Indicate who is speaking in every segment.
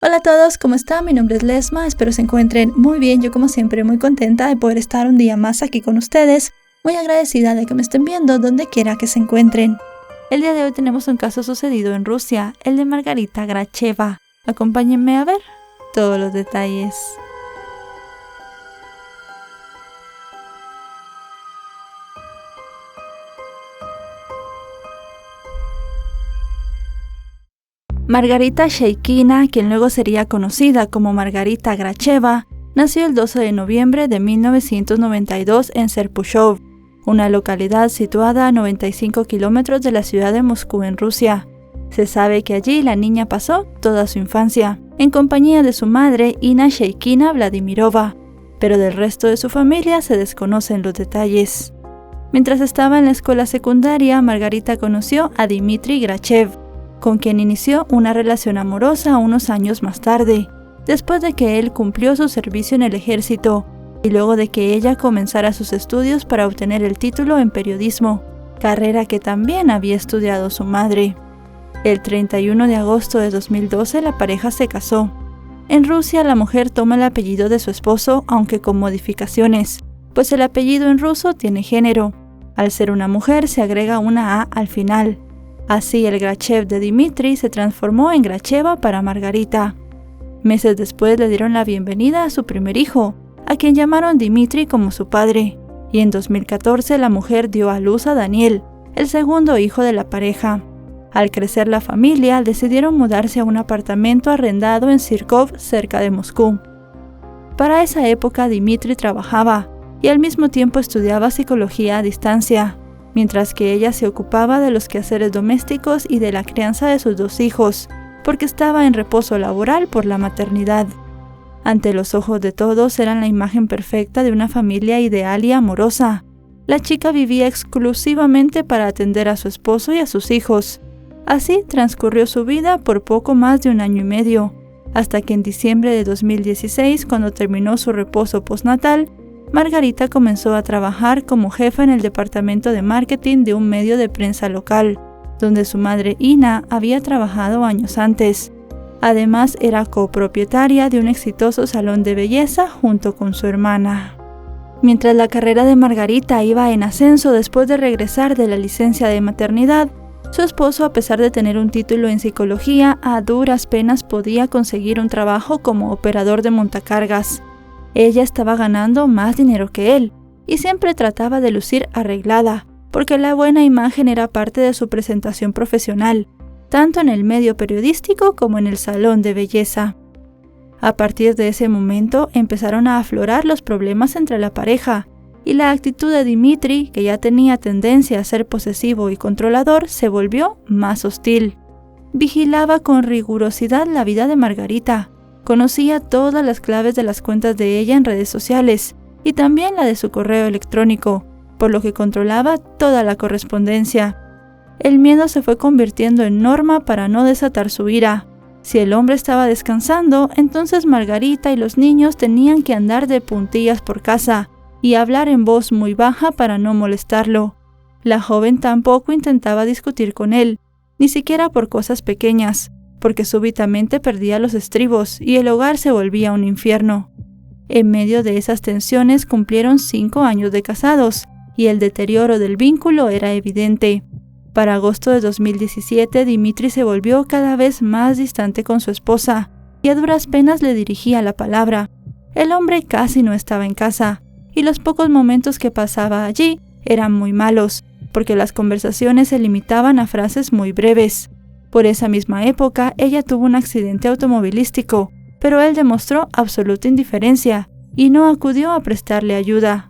Speaker 1: Hola a todos, ¿cómo están? Mi nombre es Lesma, espero se encuentren muy bien. Yo como siempre muy contenta de poder estar un día más aquí con ustedes, muy agradecida de que me estén viendo donde quiera que se encuentren. El día de hoy tenemos un caso sucedido en Rusia, el de Margarita Gracheva. Acompáñenme a ver todos los detalles. Margarita Sheikina, quien luego sería conocida como Margarita Gracheva, nació el 12 de noviembre de 1992 en Serpukhov, una localidad situada a 95 kilómetros de la ciudad de Moscú en Rusia. Se sabe que allí la niña pasó toda su infancia, en compañía de su madre Inna Sheikina Vladimirova, pero del resto de su familia se desconocen los detalles. Mientras estaba en la escuela secundaria, Margarita conoció a Dmitry Grachev, con quien inició una relación amorosa unos años más tarde, después de que él cumplió su servicio en el ejército y luego de que ella comenzara sus estudios para obtener el título en periodismo, carrera que también había estudiado su madre. El 31 de agosto de 2012 la pareja se casó. En Rusia la mujer toma el apellido de su esposo, aunque con modificaciones, pues el apellido en ruso tiene género. Al ser una mujer se agrega una A al final. Así el Grachev de Dmitry se transformó en Gracheva para Margarita. Meses después le dieron la bienvenida a su primer hijo, a quien llamaron Dmitry como su padre, y en 2014 la mujer dio a luz a Daniel, el segundo hijo de la pareja. Al crecer la familia, decidieron mudarse a un apartamento arrendado en Sirkov, cerca de Moscú. Para esa época Dmitry trabajaba y al mismo tiempo estudiaba psicología a distancia, mientras que ella se ocupaba de los quehaceres domésticos y de la crianza de sus dos hijos, porque estaba en reposo laboral por la maternidad. Ante los ojos de todos eran la imagen perfecta de una familia ideal y amorosa. La chica vivía exclusivamente para atender a su esposo y a sus hijos. Así transcurrió su vida por poco más de un año y medio, hasta que en diciembre de 2016, cuando terminó su reposo postnatal, Margarita comenzó a trabajar como jefa en el departamento de marketing de un medio de prensa local, donde su madre Inna había trabajado años antes. Además, era copropietaria de un exitoso salón de belleza junto con su hermana. Mientras la carrera de Margarita iba en ascenso después de regresar de la licencia de maternidad, su esposo, a pesar de tener un título en psicología, a duras penas podía conseguir un trabajo como operador de montacargas. Ella estaba ganando más dinero que él y siempre trataba de lucir arreglada, porque la buena imagen era parte de su presentación profesional, tanto en el medio periodístico como en el salón de belleza. A partir de ese momento empezaron a aflorar los problemas entre la pareja, y la actitud de Dmitry, que ya tenía tendencia a ser posesivo y controlador, se volvió más hostil. Vigilaba con rigurosidad la vida de Margarita. Conocía todas las claves de las cuentas de ella en redes sociales y también la de su correo electrónico, por lo que controlaba toda la correspondencia. El miedo se fue convirtiendo en norma para no desatar su ira. Si el hombre estaba descansando, entonces Margarita y los niños tenían que andar de puntillas por casa y hablar en voz muy baja para no molestarlo. La joven tampoco intentaba discutir con él, ni siquiera por cosas pequeñas, porque súbitamente perdía los estribos y el hogar se volvía un infierno. En medio de esas tensiones cumplieron 5 años de casados y el deterioro del vínculo era evidente. Para agosto de 2017, Dmitry se volvió cada vez más distante con su esposa y a duras penas le dirigía la palabra. El hombre casi no estaba en casa y los pocos momentos que pasaba allí eran muy malos, porque las conversaciones se limitaban a frases muy breves. Por esa misma época, ella tuvo un accidente automovilístico, pero él demostró absoluta indiferencia y no acudió a prestarle ayuda.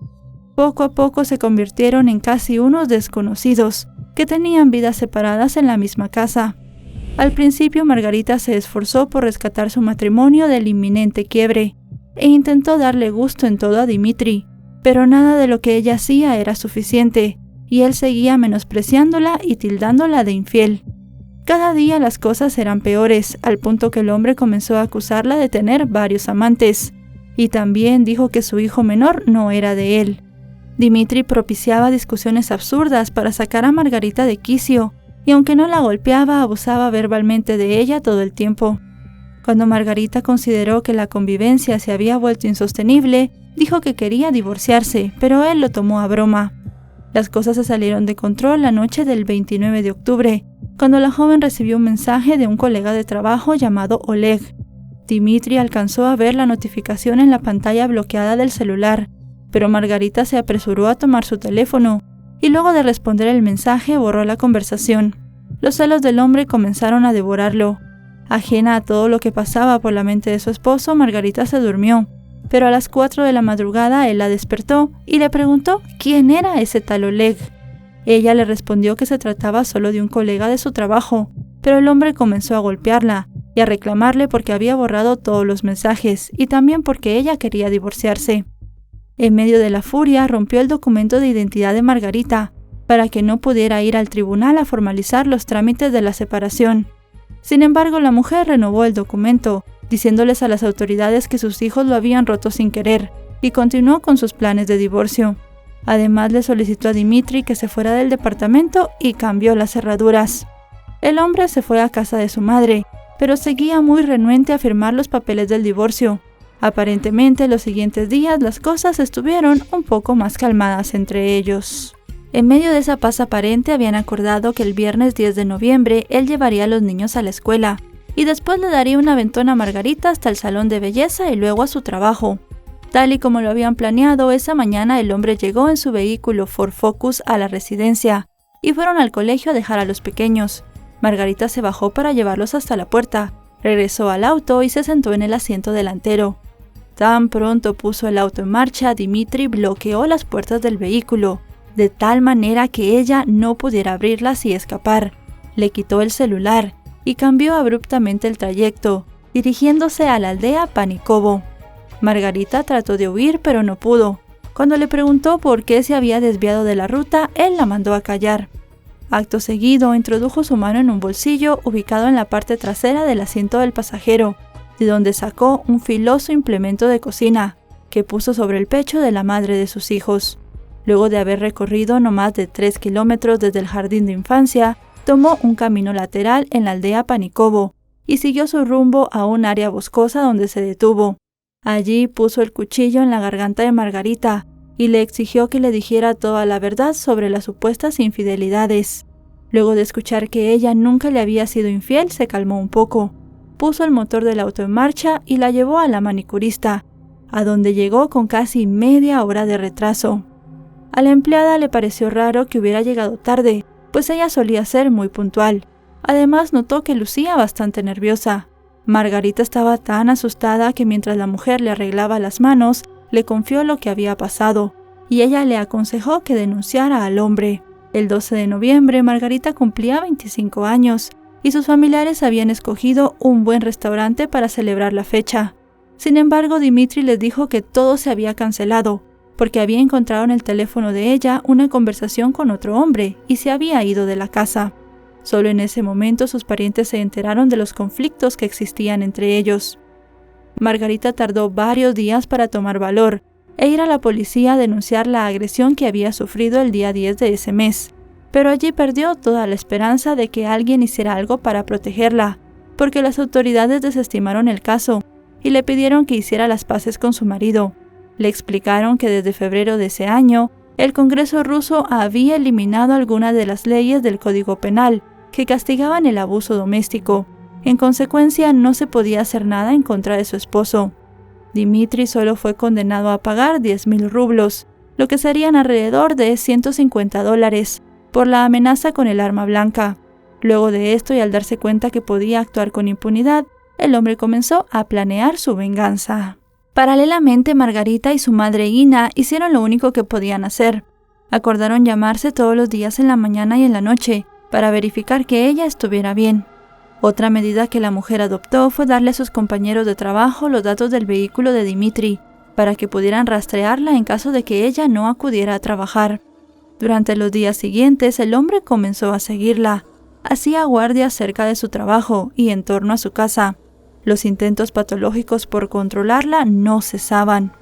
Speaker 1: Poco a poco se convirtieron en casi unos desconocidos, que tenían vidas separadas en la misma casa. Al principio, Margarita se esforzó por rescatar su matrimonio del inminente quiebre, e intentó darle gusto en todo a Dmitry, pero nada de lo que ella hacía era suficiente, y él seguía menospreciándola y tildándola de infiel. Cada día las cosas eran peores, al punto que el hombre comenzó a acusarla de tener varios amantes, y también dijo que su hijo menor no era de él. Dmitry propiciaba discusiones absurdas para sacar a Margarita de quicio, y aunque no la golpeaba, abusaba verbalmente de ella todo el tiempo. Cuando Margarita consideró que la convivencia se había vuelto insostenible, dijo que quería divorciarse, pero él lo tomó a broma. Las cosas se salieron de control la noche del 29 de octubre, cuando la joven recibió un mensaje de un colega de trabajo llamado Oleg. Dmitri alcanzó a ver la notificación en la pantalla bloqueada del celular, pero Margarita se apresuró a tomar su teléfono y luego de responder el mensaje borró la conversación. Los celos del hombre comenzaron a devorarlo. Ajena a todo lo que pasaba por la mente de su esposo, Margarita se durmió, pero a las 4 de la madrugada él la despertó y le preguntó quién era ese tal Oleg. Ella le respondió que se trataba solo de un colega de su trabajo, pero el hombre comenzó a golpearla y a reclamarle porque había borrado todos los mensajes y también porque ella quería divorciarse. En medio de la furia, rompió el documento de identidad de Margarita para que no pudiera ir al tribunal a formalizar los trámites de la separación. Sin embargo, la mujer renovó el documento, diciéndoles a las autoridades que sus hijos lo habían roto sin querer, y continuó con sus planes de divorcio. Además, le solicitó a Dmitri que se fuera del departamento y cambió las cerraduras. El hombre se fue a casa de su madre, pero seguía muy renuente a firmar los papeles del divorcio. Aparentemente, los siguientes días las cosas estuvieron un poco más calmadas entre ellos. En medio de esa paz aparente habían acordado que el viernes 10 de noviembre él llevaría a los niños a la escuela y después le daría un aventón a Margarita hasta el salón de belleza y luego a su trabajo. Tal y como lo habían planeado, esa mañana el hombre llegó en su vehículo Ford Focus a la residencia y fueron al colegio a dejar a los pequeños. Margarita se bajó para llevarlos hasta la puerta, regresó al auto y se sentó en el asiento delantero. Tan pronto puso el auto en marcha, Dmitri bloqueó las puertas del vehículo, de tal manera que ella no pudiera abrirlas y escapar. Le quitó el celular y cambió abruptamente el trayecto, dirigiéndose a la aldea Panikovo. Margarita trató de huir, pero no pudo. Cuando le preguntó por qué se había desviado de la ruta, él la mandó a callar. Acto seguido, introdujo su mano en un bolsillo ubicado en la parte trasera del asiento del pasajero, de donde sacó un filoso implemento de cocina, que puso sobre el pecho de la madre de sus hijos. Luego de haber recorrido no más de 3 kilómetros desde el jardín de infancia, tomó un camino lateral en la aldea Panikovo y siguió su rumbo a un área boscosa donde se detuvo. Allí puso el cuchillo en la garganta de Margarita y le exigió que le dijera toda la verdad sobre las supuestas infidelidades. Luego de escuchar que ella nunca le había sido infiel, se calmó un poco. Puso el motor del auto en marcha y la llevó a la manicurista, a donde llegó con casi media hora de retraso. A la empleada le pareció raro que hubiera llegado tarde, pues ella solía ser muy puntual. Además, notó que lucía bastante nerviosa. Margarita estaba tan asustada que mientras la mujer le arreglaba las manos, le confió lo que había pasado, y ella le aconsejó que denunciara al hombre. El 12 de noviembre, Margarita cumplía 25 años, y sus familiares habían escogido un buen restaurante para celebrar la fecha. Sin embargo, Dmitri les dijo que todo se había cancelado, porque había encontrado en el teléfono de ella una conversación con otro hombre y se había ido de la casa. Solo en ese momento sus parientes se enteraron de los conflictos que existían entre ellos. Margarita tardó varios días para tomar valor e ir a la policía a denunciar la agresión que había sufrido el día 10 de ese mes, pero allí perdió toda la esperanza de que alguien hiciera algo para protegerla, porque las autoridades desestimaron el caso y le pidieron que hiciera las paces con su marido. Le explicaron que desde febrero de ese año, el Congreso ruso había eliminado algunas de las leyes del Código Penal que castigaban el abuso doméstico. En consecuencia, no se podía hacer nada en contra de su esposo. Dmitri solo fue condenado a pagar 10,000 rublos, lo que serían alrededor de $150, por la amenaza con el arma blanca. Luego de esto, y al darse cuenta que podía actuar con impunidad, el hombre comenzó a planear su venganza. Paralelamente, Margarita y su madre Ina hicieron lo único que podían hacer. Acordaron llamarse todos los días en la mañana y en la noche para verificar que ella estuviera bien. Otra medida que la mujer adoptó fue darle a sus compañeros de trabajo los datos del vehículo de Dmitri para que pudieran rastrearla en caso de que ella no acudiera a trabajar. Durante los días siguientes, el hombre comenzó a seguirla. Hacía guardia cerca de su trabajo y en torno a su casa. Los intentos patológicos por controlarla no cesaban.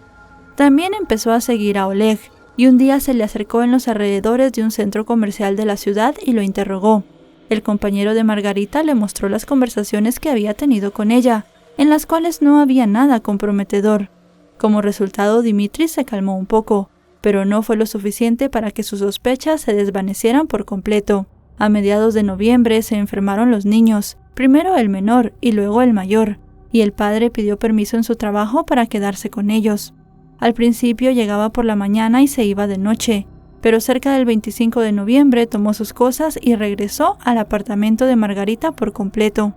Speaker 1: También empezó a seguir a Oleg, y un día se le acercó en los alrededores de un centro comercial de la ciudad y lo interrogó. El compañero de Margarita le mostró las conversaciones que había tenido con ella, en las cuales no había nada comprometedor. Como resultado, Dimitri se calmó un poco, pero no fue lo suficiente para que sus sospechas se desvanecieran por completo. A mediados de noviembre se enfermaron los niños, primero el menor y luego el mayor, y el padre pidió permiso en su trabajo para quedarse con ellos. Al principio llegaba por la mañana y se iba de noche, pero cerca del 25 de noviembre tomó sus cosas y regresó al apartamento de Margarita por completo.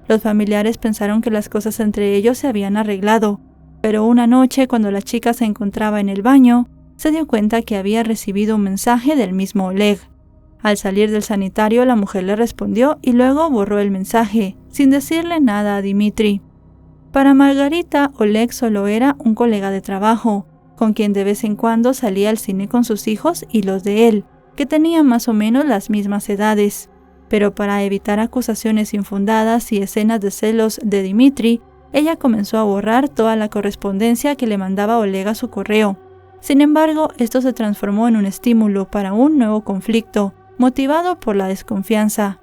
Speaker 1: Los familiares pensaron que las cosas entre ellos se habían arreglado, pero una noche, cuando la chica se encontraba en el baño, se dio cuenta que había recibido un mensaje del mismo Oleg. Al salir del sanitario, la mujer le respondió y luego borró el mensaje, sin decirle nada a Dimitri. Para Margarita, Oleg solo era un colega de trabajo, con quien de vez en cuando salía al cine con sus hijos y los de él, que tenían más o menos las mismas edades. Pero para evitar acusaciones infundadas y escenas de celos de Dimitri, ella comenzó a borrar toda la correspondencia que le mandaba Oleg a su correo. Sin embargo, esto se transformó en un estímulo para un nuevo conflicto, motivado por la desconfianza.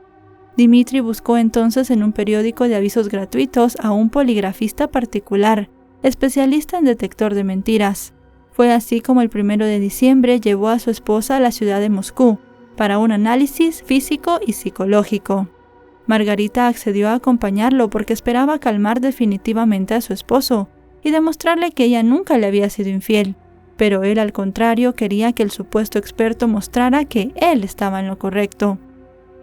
Speaker 1: Dimitri buscó entonces en un periódico de avisos gratuitos a un poligrafista particular, especialista en detector de mentiras. Fue así como el 1 de diciembre llevó a su esposa a la ciudad de Moscú para un análisis físico y psicológico. Margarita accedió a acompañarlo porque esperaba calmar definitivamente a su esposo y demostrarle que ella nunca le había sido infiel, pero él al contrario quería que el supuesto experto mostrara que él estaba en lo correcto.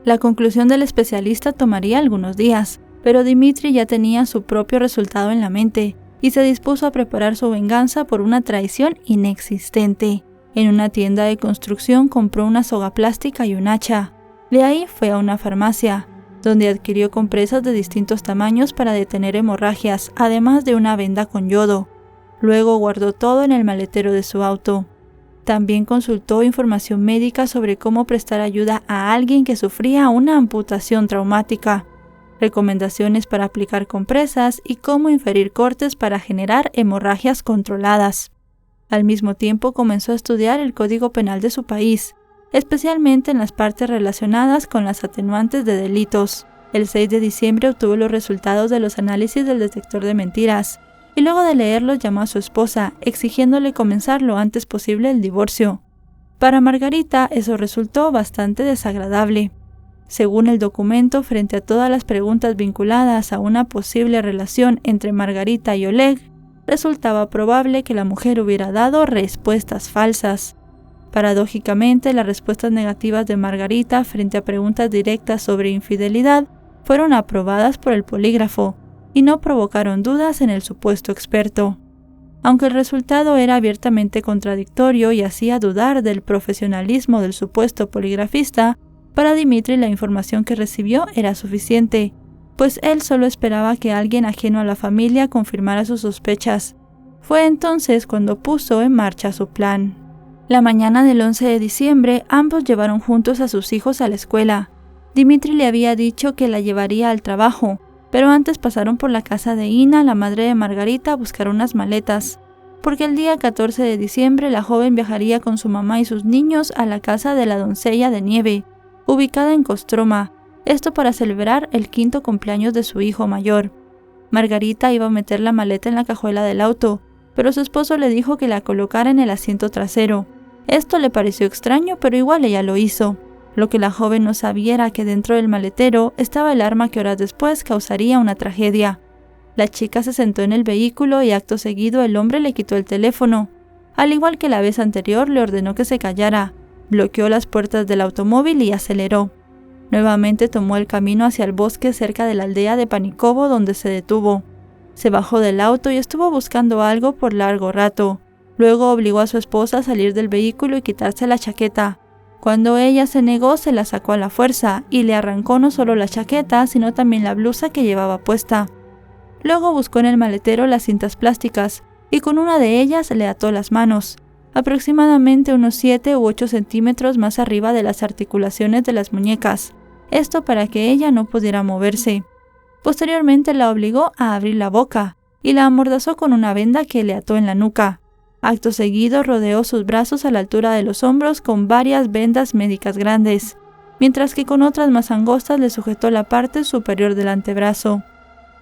Speaker 1: La conclusión del especialista tomaría algunos días, pero Dimitri ya tenía su propio resultado en la mente y se dispuso a preparar su venganza por una traición inexistente. En una tienda de construcción compró una soga plástica y un hacha. De ahí fue a una farmacia, donde adquirió compresas de distintos tamaños para detener hemorragias, además de una venda con yodo. Luego guardó todo en el maletero de su auto. También consultó información médica sobre cómo prestar ayuda a alguien que sufría una amputación traumática, recomendaciones para aplicar compresas y cómo inferir cortes para generar hemorragias controladas. Al mismo tiempo comenzó a estudiar el Código Penal de su país, especialmente en las partes relacionadas con las atenuantes de delitos. El 6 de diciembre obtuvo los resultados de los análisis del detector de mentiras, y luego de leerlos llamó a su esposa, exigiéndole comenzar lo antes posible el divorcio. Para Margarita eso resultó bastante desagradable. Según el documento, frente a todas las preguntas vinculadas a una posible relación entre Margarita y Oleg, resultaba probable que la mujer hubiera dado respuestas falsas. Paradójicamente, las respuestas negativas de Margarita frente a preguntas directas sobre infidelidad fueron aprobadas por el polígrafo y no provocaron dudas en el supuesto experto. Aunque el resultado era abiertamente contradictorio y hacía dudar del profesionalismo del supuesto poligrafista, para Dimitri la información que recibió era suficiente, pues él solo esperaba que alguien ajeno a la familia confirmara sus sospechas. Fue entonces cuando puso en marcha su plan. La mañana del 11 de diciembre, ambos llevaron juntos a sus hijos a la escuela. Dimitri le había dicho que la llevaría al trabajo, pero antes pasaron por la casa de Ina, la madre de Margarita, a buscar unas maletas, porque el día 14 de diciembre la joven viajaría con su mamá y sus niños a la casa de la doncella de nieve, ubicada en Kostroma, esto para celebrar el 5º cumpleaños de su hijo mayor. Margarita iba a meter la maleta en la cajuela del auto, pero su esposo le dijo que la colocara en el asiento trasero. Esto le pareció extraño, pero igual ella lo hizo. Lo que la joven no sabía era que dentro del maletero estaba el arma que horas después causaría una tragedia. La chica se sentó en el vehículo y acto seguido el hombre le quitó el teléfono. Al igual que la vez anterior, le ordenó que se callara, bloqueó las puertas del automóvil y aceleró. Nuevamente tomó el camino hacia el bosque cerca de la aldea de Panikovo, donde se detuvo. Se bajó del auto y estuvo buscando algo por largo rato. Luego obligó a su esposa a salir del vehículo y quitarse la chaqueta. Cuando ella se negó, se la sacó a la fuerza y le arrancó no solo la chaqueta, sino también la blusa que llevaba puesta. Luego buscó en el maletero las cintas plásticas y con una de ellas le ató las manos, aproximadamente unos 7 u 8 centímetros más arriba de las articulaciones de las muñecas, esto para que ella no pudiera moverse. Posteriormente la obligó a abrir la boca y la amordazó con una venda que le ató en la nuca. Acto seguido rodeó sus brazos a la altura de los hombros con varias vendas médicas grandes, mientras que con otras más angostas le sujetó la parte superior del antebrazo.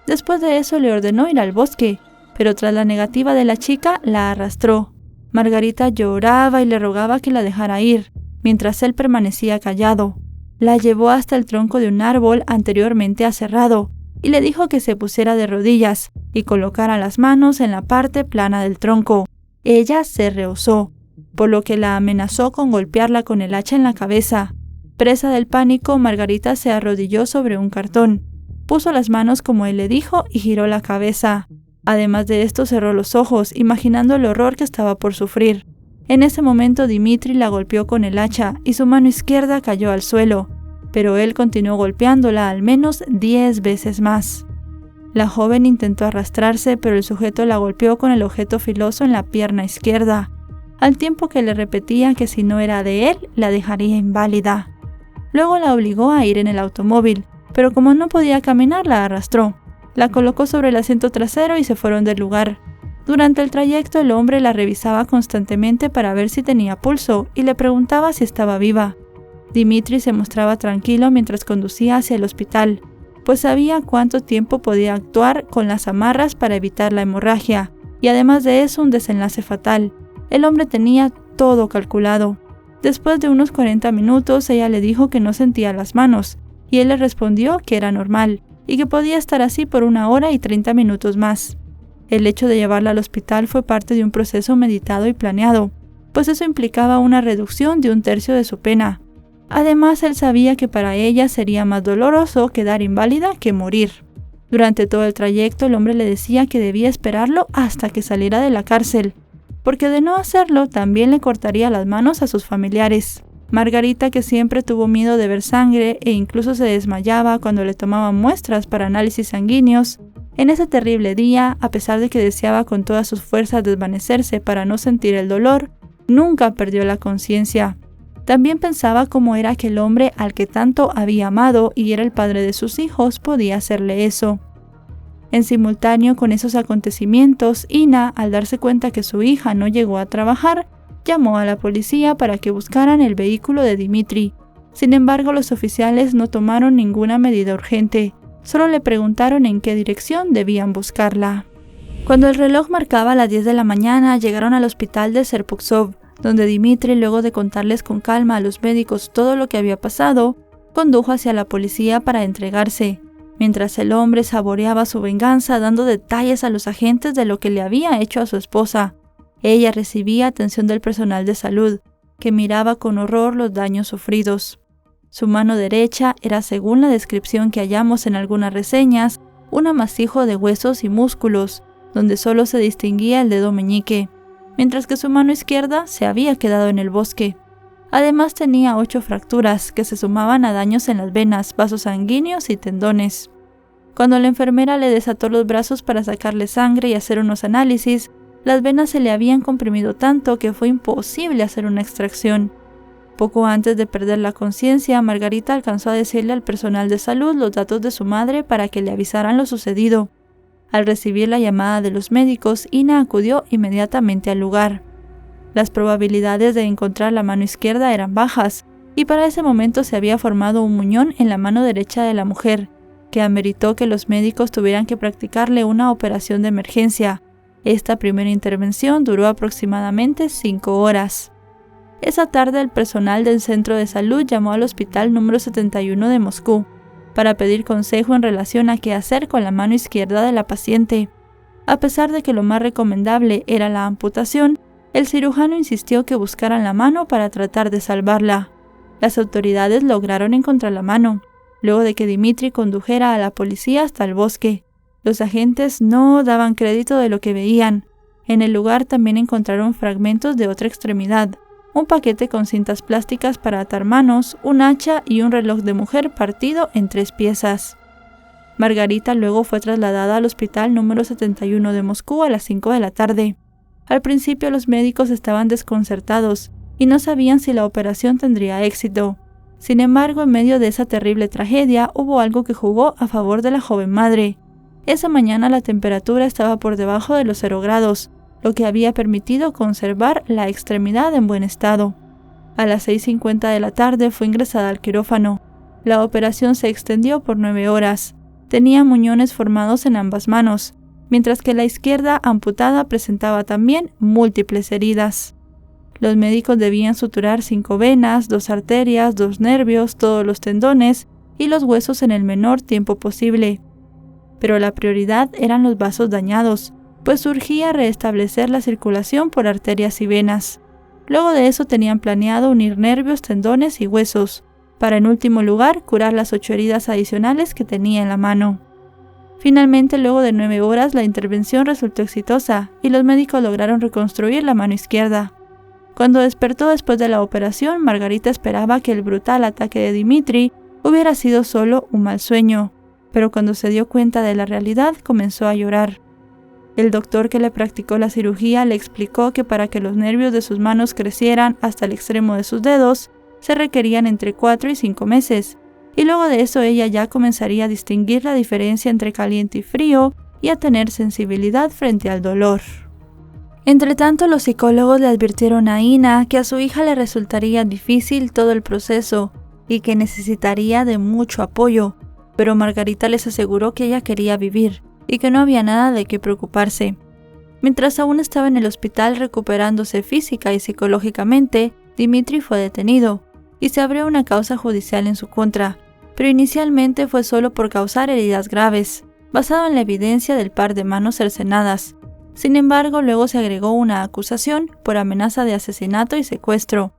Speaker 1: Después de eso le ordenó ir al bosque, pero tras la negativa de la chica, la arrastró. Margarita lloraba y le rogaba que la dejara ir, mientras él permanecía callado. La llevó hasta el tronco de un árbol anteriormente aserrado y le dijo que se pusiera de rodillas y colocara las manos en la parte plana del tronco. Ella se rehusó, por lo que la amenazó con golpearla con el hacha en la cabeza. Presa del pánico, Margarita se arrodilló sobre un cartón, puso las manos como él le dijo y giró la cabeza. Además de esto, cerró los ojos, imaginando el horror que estaba por sufrir. En ese momento, Dimitri la golpeó con el hacha y su mano izquierda cayó al suelo, pero él continuó golpeándola al menos 10 veces más. La joven intentó arrastrarse, pero el sujeto la golpeó con el objeto filoso en la pierna izquierda, al tiempo que le repetía que si no era de él, la dejaría inválida. Luego la obligó a ir en el automóvil, pero como no podía caminar, la arrastró. La colocó sobre el asiento trasero y se fueron del lugar. Durante el trayecto, el hombre la revisaba constantemente para ver si tenía pulso y le preguntaba si estaba viva. Dimitri se mostraba tranquilo mientras conducía hacia el hospital, pues sabía cuánto tiempo podía actuar con las amarras para evitar la hemorragia, y además de eso un desenlace fatal. El hombre tenía todo calculado. Después de unos 40 minutos, ella le dijo que no sentía las manos, y él le respondió que era normal, y que podía estar así por 1 hora y 30 minutos más. El hecho de llevarla al hospital fue parte de un proceso meditado y planeado, pues eso implicaba una reducción de 1/3 de su pena. Además, él sabía que para ella sería más doloroso quedar inválida que morir. Durante todo el trayecto, el hombre le decía que debía esperarlo hasta que saliera de la cárcel, porque de no hacerlo también le cortaría las manos a sus familiares. Margarita, que siempre tuvo miedo de ver sangre e incluso se desmayaba cuando le tomaban muestras para análisis sanguíneos, en ese terrible día, a pesar de que deseaba con todas sus fuerzas desvanecerse para no sentir el dolor, nunca perdió la conciencia. También pensaba cómo era que el hombre al que tanto había amado y era el padre de sus hijos podía hacerle eso. En simultáneo con esos acontecimientos, Ina, al darse cuenta que su hija no llegó a trabajar, llamó a la policía para que buscaran el vehículo de Dimitri. Sin embargo, los oficiales no tomaron ninguna medida urgente, solo le preguntaron en qué dirección debían buscarla. Cuando el reloj marcaba las 10 de la mañana, llegaron al hospital de Serpukhov, donde Dimitri, luego de contarles con calma a los médicos todo lo que había pasado, condujo hacia la policía para entregarse, mientras el hombre saboreaba su venganza dando detalles a los agentes de lo que le había hecho a su esposa. Ella recibía atención del personal de salud, que miraba con horror los daños sufridos. Su mano derecha era, según la descripción que hallamos en algunas reseñas, un amasijo de huesos y músculos, donde solo se distinguía el dedo meñique, mientras que su mano izquierda se había quedado en el bosque. Además tenía 8 fracturas que se sumaban a daños en las venas, vasos sanguíneos y tendones. Cuando la enfermera le desató los brazos para sacarle sangre y hacer unos análisis, las venas se le habían comprimido tanto que fue imposible hacer una extracción. Poco antes de perder la conciencia, Margarita alcanzó a decirle al personal de salud los datos de su madre para que le avisaran lo sucedido. Al recibir la llamada de los médicos, Ina acudió inmediatamente al lugar. Las probabilidades de encontrar la mano izquierda eran bajas, y para ese momento se había formado un muñón en la mano derecha de la mujer, que ameritó que los médicos tuvieran que practicarle una operación de emergencia. Esta primera intervención duró aproximadamente 5 horas. Esa tarde, el personal del centro de salud llamó al hospital número 71 de Moscú para pedir consejo en relación a qué hacer con la mano izquierda de la paciente. A pesar de que lo más recomendable era la amputación, el cirujano insistió que buscaran la mano para tratar de salvarla. Las autoridades lograron encontrar la mano, luego de que Dimitri condujera a la policía hasta el bosque. Los agentes no daban crédito de lo que veían. En el lugar también encontraron fragmentos de otra extremidad, un paquete con cintas plásticas para atar manos, un hacha y un reloj de mujer partido en 3 piezas. Margarita luego fue trasladada al hospital número 71 de Moscú a las 5 de la tarde. Al principio los médicos estaban desconcertados y no sabían si la operación tendría éxito. Sin embargo, en medio de esa terrible tragedia hubo algo que jugó a favor de la joven madre. Esa mañana la temperatura estaba por debajo de los 0 grados, lo que había permitido conservar la extremidad en buen estado. A las 6:50 de la tarde fue ingresada al quirófano. La operación se extendió por 9 horas. tenía muñones formados en ambas manos, mientras que la izquierda amputada presentaba también múltiples heridas. Los médicos debían suturar 5 venas, 2 arterias, 2 nervios, todos los tendones y los huesos en el menor tiempo posible. Pero la prioridad eran los vasos dañados, pues urgía restablecer la circulación por arterias y venas. Luego de eso tenían planeado unir nervios, tendones y huesos, para en último lugar curar las 8 heridas adicionales que tenía en la mano. Finalmente, luego de 9 horas, la intervención resultó exitosa y los médicos lograron reconstruir la mano izquierda. Cuando despertó después de la operación, Margarita esperaba que el brutal ataque de Dmitri hubiera sido solo un mal sueño, pero cuando se dio cuenta de la realidad comenzó a llorar. El doctor que le practicó la cirugía le explicó que para que los nervios de sus manos crecieran hasta el extremo de sus dedos, se requerían entre 4 y 5 meses, y luego de eso ella ya comenzaría a distinguir la diferencia entre caliente y frío y a tener sensibilidad frente al dolor. Entretanto, los psicólogos le advirtieron a Ina que a su hija le resultaría difícil todo el proceso y que necesitaría de mucho apoyo, pero Margarita les aseguró que ella quería vivir y que no había nada de qué preocuparse. Mientras aún estaba en el hospital recuperándose física y psicológicamente, Dmitri fue detenido y se abrió una causa judicial en su contra, pero inicialmente fue solo por causar heridas graves, basado en la evidencia del par de manos cercenadas. Sin embargo, luego se agregó una acusación por amenaza de asesinato y secuestro.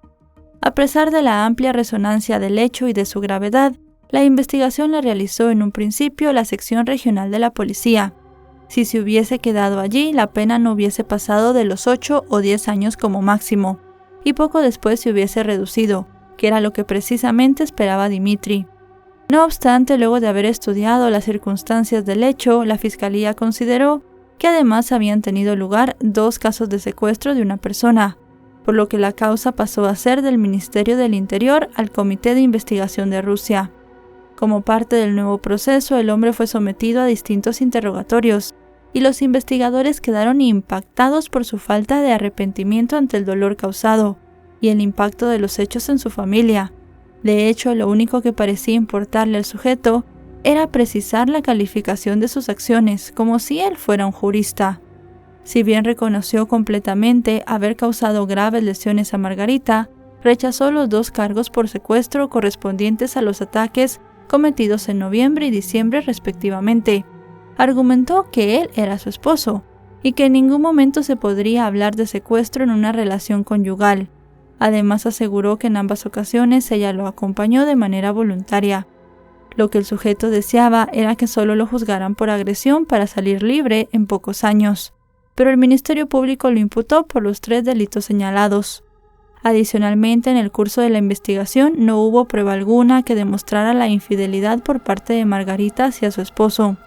Speaker 1: A pesar de la amplia resonancia del hecho y de su gravedad, la investigación la realizó en un principio la sección regional de la policía. Si se hubiese quedado allí, la pena no hubiese pasado de los 8 o 10 años como máximo, y poco después se hubiese reducido, que era lo que precisamente esperaba Dmitri. No obstante, luego de haber estudiado las circunstancias del hecho, la fiscalía consideró que además habían tenido lugar 2 casos de secuestro de una persona, por lo que la causa pasó a ser del Ministerio del Interior al Comité de Investigación de Rusia. Como parte del nuevo proceso, el hombre fue sometido a distintos interrogatorios, y los investigadores quedaron impactados por su falta de arrepentimiento ante el dolor causado y el impacto de los hechos en su familia. De hecho, lo único que parecía importarle al sujeto era precisar la calificación de sus acciones, como si él fuera un jurista. Si bien reconoció completamente haber causado graves lesiones a Margarita, rechazó los 2 cargos por secuestro correspondientes a los ataques cometidos en noviembre y diciembre respectivamente. Argumentó que él era su esposo y que en ningún momento se podría hablar de secuestro en una relación conyugal. Además, aseguró que en ambas ocasiones ella lo acompañó de manera voluntaria. Lo que el sujeto deseaba era que solo lo juzgaran por agresión para salir libre en pocos años, pero el Ministerio Público lo imputó por los 3 delitos señalados. Adicionalmente, en el curso de la investigación no hubo prueba alguna que demostrara la infidelidad por parte de Margarita hacia su esposo.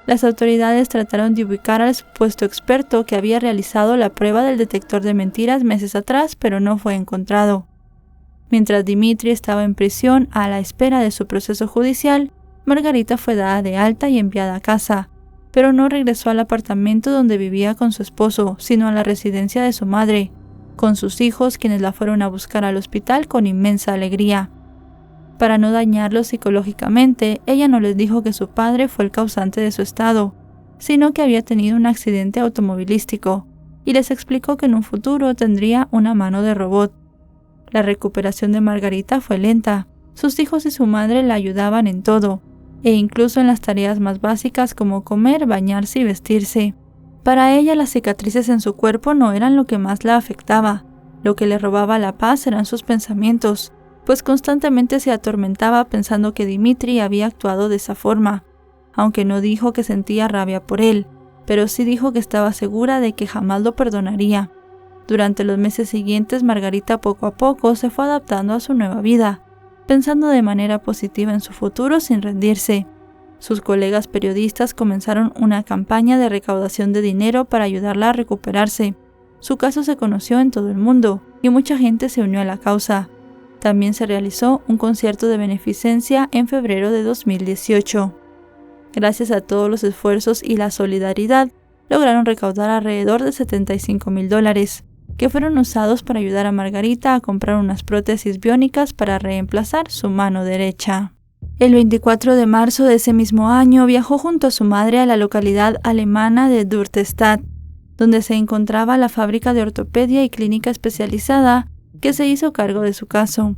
Speaker 1: Las autoridades trataron de ubicar al supuesto experto que había realizado la prueba del detector de mentiras meses atrás, pero no fue encontrado. Mientras Dmitri estaba en prisión a la espera de su proceso judicial, Margarita fue dada de alta y enviada a casa, pero no regresó al apartamento donde vivía con su esposo, sino a la residencia de su madre, con sus hijos, quienes la fueron a buscar al hospital con inmensa alegría. Para no dañarlos psicológicamente, ella no les dijo que su padre fue el causante de su estado, sino que había tenido un accidente automovilístico, y les explicó que en un futuro tendría una mano de robot. La recuperación de Margarita fue lenta. Sus hijos y su madre la ayudaban en todo, e incluso en las tareas más básicas como comer, bañarse y vestirse. Para ella, las cicatrices en su cuerpo no eran lo que más la afectaba. Lo que le robaba la paz eran sus pensamientos, pues constantemente se atormentaba pensando que Dmitri había actuado de esa forma, aunque no dijo que sentía rabia por él, pero sí dijo que estaba segura de que jamás lo perdonaría. Durante los meses siguientes, Margarita poco a poco se fue adaptando a su nueva vida, pensando de manera positiva en su futuro sin rendirse. Sus colegas periodistas comenzaron una campaña de recaudación de dinero para ayudarla a recuperarse. Su caso se conoció en todo el mundo y mucha gente se unió a la causa. También se realizó un concierto de beneficencia en febrero de 2018. Gracias a todos los esfuerzos y la solidaridad, lograron recaudar alrededor de $75,000, que fueron usados para ayudar a Margarita a comprar unas prótesis biónicas para reemplazar su mano derecha. El 24 de marzo de ese mismo año viajó junto a su madre a la localidad alemana de Duderstadt, donde se encontraba la fábrica de ortopedia y clínica especializada que se hizo cargo de su caso.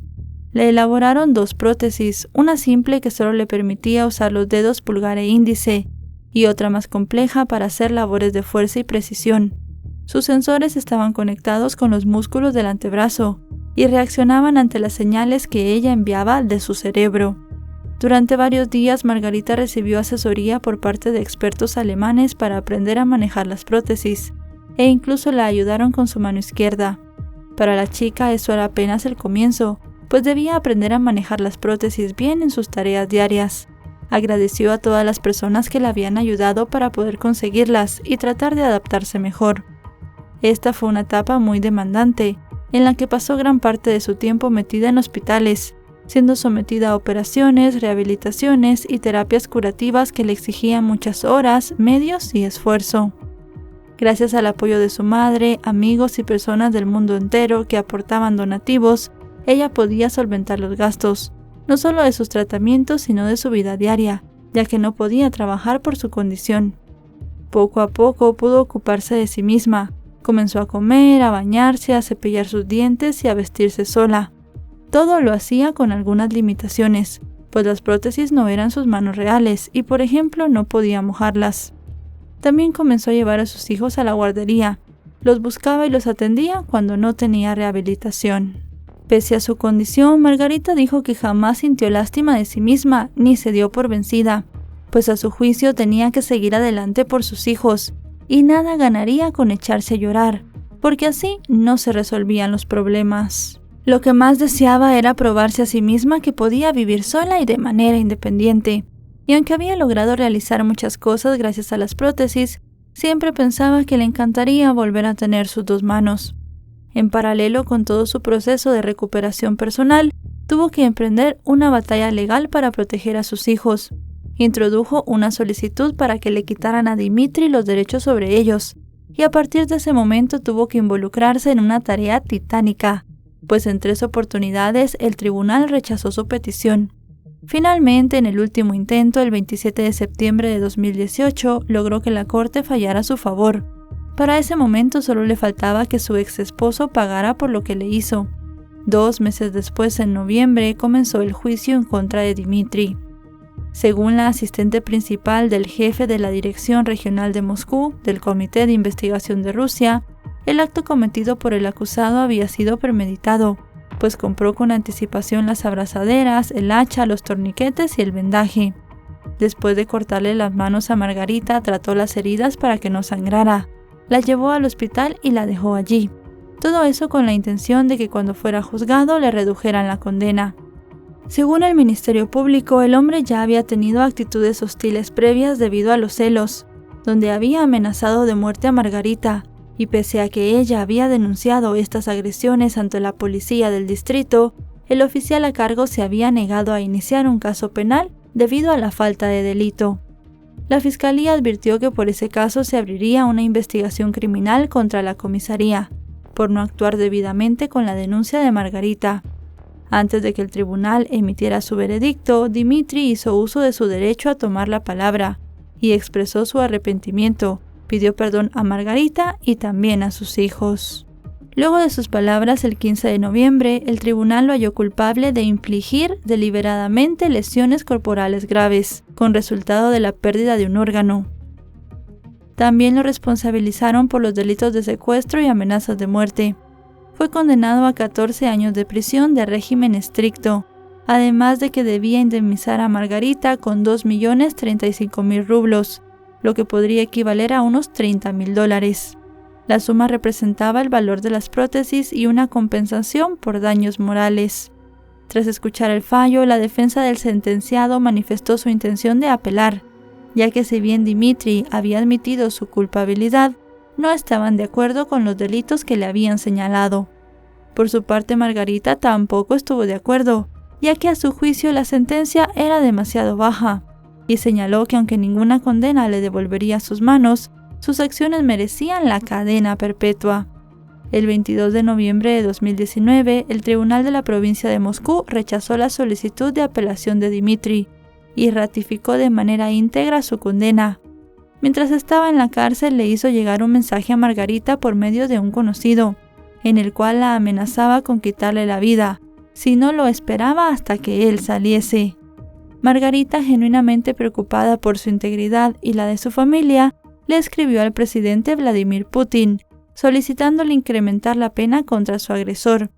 Speaker 1: Le elaboraron 2 prótesis, una simple que solo le permitía usar los dedos pulgar e índice, y otra más compleja para hacer labores de fuerza y precisión. Sus sensores estaban conectados con los músculos del antebrazo y reaccionaban ante las señales que ella enviaba de su cerebro. Durante varios días, Margarita recibió asesoría por parte de expertos alemanes para aprender a manejar las prótesis, e incluso la ayudaron con su mano izquierda. Para la chica eso era apenas el comienzo, pues debía aprender a manejar las prótesis bien en sus tareas diarias. Agradeció a todas las personas que la habían ayudado para poder conseguirlas y tratar de adaptarse mejor. Esta fue una etapa muy demandante, en la que pasó gran parte de su tiempo metida en hospitales, siendo sometida a operaciones, rehabilitaciones y terapias curativas que le exigían muchas horas, medios y esfuerzo. Gracias al apoyo de su madre, amigos y personas del mundo entero que aportaban donativos, ella podía solventar los gastos, no solo de sus tratamientos sino de su vida diaria, ya que no podía trabajar por su condición. Poco a poco pudo ocuparse de sí misma, comenzó a comer, a bañarse, a cepillar sus dientes y a vestirse sola. Todo lo hacía con algunas limitaciones, pues las prótesis no eran sus manos reales y, por ejemplo, no podía mojarlas. También comenzó a llevar a sus hijos a la guardería, los buscaba y los atendía cuando no tenía rehabilitación. Pese a su condición, Margarita dijo que jamás sintió lástima de sí misma ni se dio por vencida, pues a su juicio tenía que seguir adelante por sus hijos, y nada ganaría con echarse a llorar, porque así no se resolvían los problemas. Lo que más deseaba era probarse a sí misma que podía vivir sola y de manera independiente, y aunque había logrado realizar muchas cosas gracias a las prótesis, siempre pensaba que le encantaría volver a tener sus 2 manos. En paralelo con todo su proceso de recuperación personal, tuvo que emprender una batalla legal para proteger a sus hijos. Introdujo una solicitud para que le quitaran a Dimitri los derechos sobre ellos, y a partir de ese momento tuvo que involucrarse en una tarea titánica, pues en 3 oportunidades el tribunal rechazó su petición. Finalmente, en el último intento, el 27 de septiembre de 2018, logró que la corte fallara a su favor. Para ese momento solo le faltaba que su ex esposo pagara por lo que le hizo. 2 meses después, en noviembre, comenzó el juicio en contra de Dimitri. Según la asistente principal del jefe de la Dirección Regional de Moscú, del Comité de Investigación de Rusia, el acto cometido por el acusado había sido premeditado, pues compró con anticipación las abrazaderas, el hacha, los torniquetes y el vendaje. Después de cortarle las manos a Margarita, trató las heridas para que no sangrara. La llevó al hospital y la dejó allí. Todo eso con la intención de que cuando fuera juzgado le redujeran la condena. Según el Ministerio Público, el hombre ya había tenido actitudes hostiles previas debido a los celos, donde había amenazado de muerte a Margarita, y pese a que ella había denunciado estas agresiones ante la policía del distrito, el oficial a cargo se había negado a iniciar un caso penal debido a la falta de delito. La fiscalía advirtió que por ese caso se abriría una investigación criminal contra la comisaría, por no actuar debidamente con la denuncia de Margarita. Antes de que el tribunal emitiera su veredicto, Dimitri hizo uso de su derecho a tomar la palabra y expresó su arrepentimiento, pidió perdón a Margarita y también a sus hijos. Luego de sus palabras, el 15 de noviembre, el tribunal lo halló culpable de infligir deliberadamente lesiones corporales graves, con resultado de la pérdida de un órgano. También lo responsabilizaron por los delitos de secuestro y amenazas de muerte. Fue condenado a 14 años de prisión de régimen estricto, además de que debía indemnizar a Margarita con 2.035.000 rublos, lo que podría equivaler a unos $30.000. La suma representaba el valor de las prótesis y una compensación por daños morales. Tras escuchar el fallo, la defensa del sentenciado manifestó su intención de apelar, ya que si bien Dimitri había admitido su culpabilidad, no estaban de acuerdo con los delitos que le habían señalado. Por su parte, Margarita tampoco estuvo de acuerdo, ya que a su juicio la sentencia era demasiado baja, y señaló que aunque ninguna condena le devolvería sus manos, sus acciones merecían la cadena perpetua. El 22 de noviembre de 2019, el Tribunal de la Provincia de Moscú rechazó la solicitud de apelación de Dmitri y ratificó de manera íntegra su condena. Mientras estaba en la cárcel, le hizo llegar un mensaje a Margarita por medio de un conocido, en el cual la amenazaba con quitarle la vida, si no lo esperaba hasta que él saliese. Margarita, genuinamente preocupada por su integridad y la de su familia, le escribió al presidente Vladimir Putin, solicitándole incrementar la pena contra su agresor,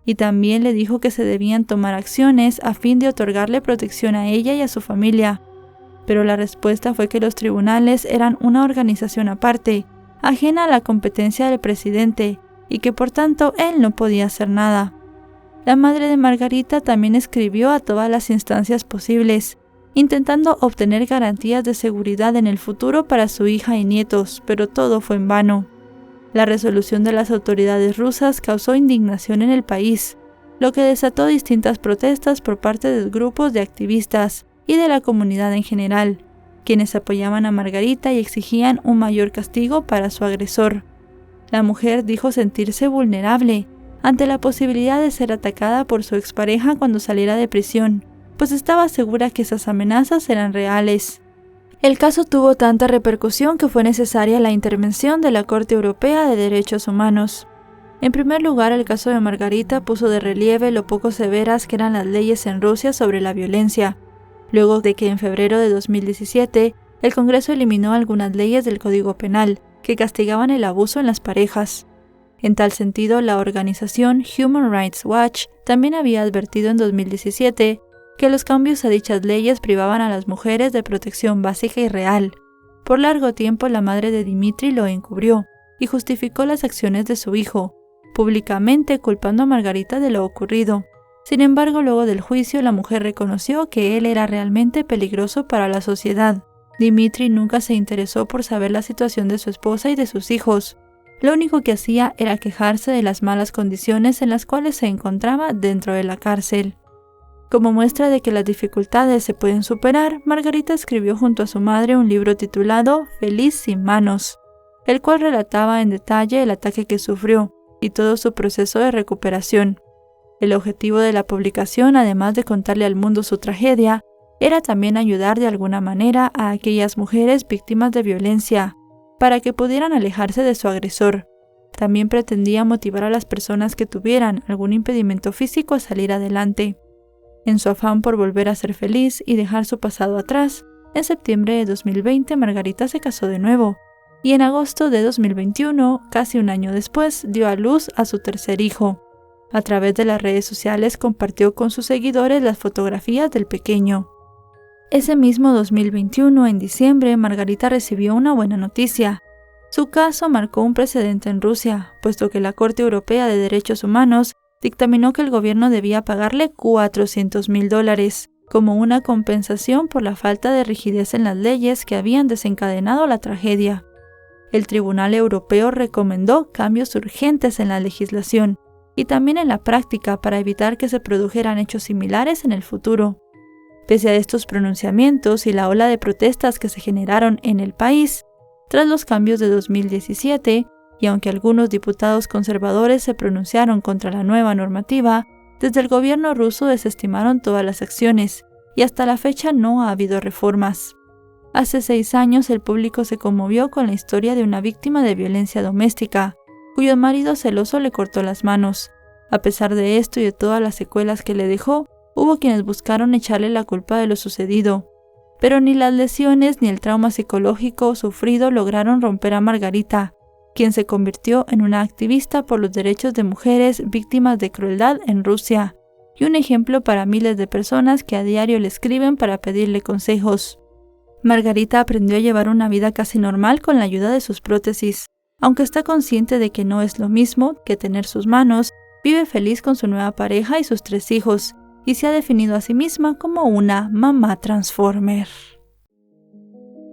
Speaker 1: y también le dijo que se debían tomar acciones a fin de otorgarle protección a ella y a su familia. Pero la respuesta fue que los tribunales eran una organización aparte, ajena a la competencia del presidente, y que por tanto él no podía hacer nada. La madre de Margarita también escribió a todas las instancias posibles, intentando obtener garantías de seguridad en el futuro para su hija y nietos, pero todo fue en vano. La resolución de las autoridades rusas causó indignación en el país, lo que desató distintas protestas por parte de grupos de activistas y de la comunidad en general, quienes apoyaban a Margarita y exigían un mayor castigo para su agresor. La mujer dijo sentirse vulnerable ante la posibilidad de ser atacada por su expareja cuando saliera de prisión, pues estaba segura que esas amenazas eran reales. El caso tuvo tanta repercusión que fue necesaria la intervención de la Corte Europea de Derechos Humanos. En primer lugar, el caso de Margarita puso de relieve lo poco severas que eran las leyes en Rusia sobre la violencia, luego de que en febrero de 2017 el Congreso eliminó algunas leyes del Código Penal que castigaban el abuso en las parejas. En tal sentido, la organización Human Rights Watch también había advertido en 2017 que los cambios a dichas leyes privaban a las mujeres de protección básica y real. Por largo tiempo, la madre de Dmitri lo encubrió y justificó las acciones de su hijo, públicamente culpando a Margarita de lo ocurrido. Sin embargo, luego del juicio, la mujer reconoció que él era realmente peligroso para la sociedad. Dmitri nunca se interesó por saber la situación de su esposa y de sus hijos. Lo único que hacía era quejarse de las malas condiciones en las cuales se encontraba dentro de la cárcel. Como muestra de que las dificultades se pueden superar, Margarita escribió junto a su madre un libro titulado Feliz sin manos, el cual relataba en detalle el ataque que sufrió y todo su proceso de recuperación. El objetivo de la publicación, además de contarle al mundo su tragedia, era también ayudar de alguna manera a aquellas mujeres víctimas de violencia, para que pudieran alejarse de su agresor. También pretendía motivar a las personas que tuvieran algún impedimento físico a salir adelante. En su afán por volver a ser feliz y dejar su pasado atrás, en septiembre de 2020 Margarita se casó de nuevo, y en agosto de 2021, casi un año después, dio a luz a su tercer hijo. A través de las redes sociales compartió con sus seguidores las fotografías del pequeño. Ese mismo 2021, en diciembre, Margarita recibió una buena noticia. Su caso marcó un precedente en Rusia, puesto que la Corte Europea de Derechos Humanos dictaminó que el gobierno debía pagarle $400,000 como una compensación por la falta de rigidez en las leyes que habían desencadenado la tragedia. El Tribunal Europeo recomendó cambios urgentes en la legislación y también en la práctica para evitar que se produjeran hechos similares en el futuro. Pese a estos pronunciamientos y la ola de protestas que se generaron en el país, tras los cambios de 2017, y aunque algunos diputados conservadores se pronunciaron contra la nueva normativa, desde el gobierno ruso desestimaron todas las acciones, y hasta la fecha no ha habido reformas. Hace 6 años el público se conmovió con la historia de una víctima de violencia doméstica, cuyo marido celoso le cortó las manos. A pesar de esto y de todas las secuelas que le dejó, hubo quienes buscaron echarle la culpa de lo sucedido, pero ni las lesiones ni el trauma psicológico sufrido lograron romper a Margarita, quien se convirtió en una activista por los derechos de mujeres víctimas de crueldad en Rusia, y un ejemplo para miles de personas que a diario le escriben para pedirle consejos. Margarita aprendió a llevar una vida casi normal con la ayuda de sus prótesis. Aunque está consciente de que no es lo mismo que tener sus manos, vive feliz con su nueva pareja y sus 3 hijos, y se ha definido a sí misma como una mamá transformer.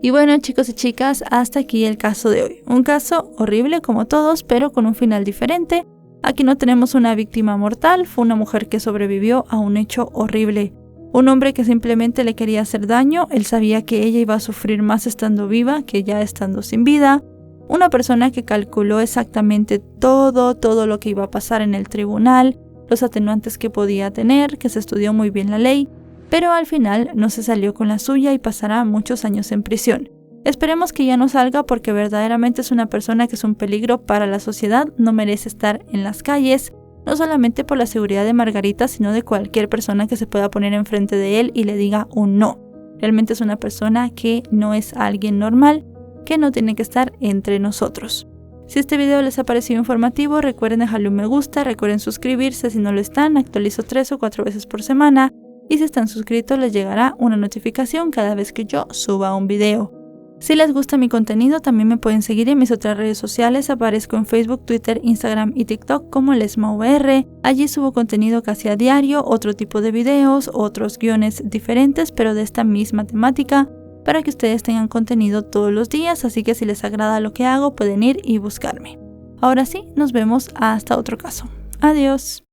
Speaker 1: Y bueno, chicos y chicas, hasta aquí el caso de hoy. Un caso horrible como todos, pero con un final diferente. Aquí no tenemos una víctima mortal, fue una mujer que sobrevivió a un hecho horrible. Un hombre que simplemente le quería hacer daño, él sabía que ella iba a sufrir más estando viva que ya estando sin vida. Una persona que calculó exactamente todo lo que iba a pasar en el tribunal, los atenuantes que podía tener, que se estudió muy bien la ley, pero al final no se salió con la suya y pasará muchos años en prisión. Esperemos que ya no salga porque verdaderamente es una persona que es un peligro para la sociedad, no merece estar en las calles, no solamente por la seguridad de Margarita, sino de cualquier persona que se pueda poner enfrente de él y le diga un no. Realmente es una persona que no es alguien normal, que no tiene que estar entre nosotros. Si este video les ha parecido informativo, recuerden dejarle un me gusta, recuerden suscribirse si no lo están, actualizo 3 o 4 veces por semana, y si están suscritos les llegará una notificación cada vez que yo suba un video. Si les gusta mi contenido, también me pueden seguir en mis otras redes sociales. Aparezco en Facebook, Twitter, Instagram y TikTok como LesmaVR. Allí subo contenido casi a diario, otro tipo de videos, otros guiones diferentes, pero de esta misma temática, para que ustedes tengan contenido todos los días. Así que si les agrada lo que hago, pueden ir y buscarme. Ahora sí, nos vemos hasta otro caso. Adiós.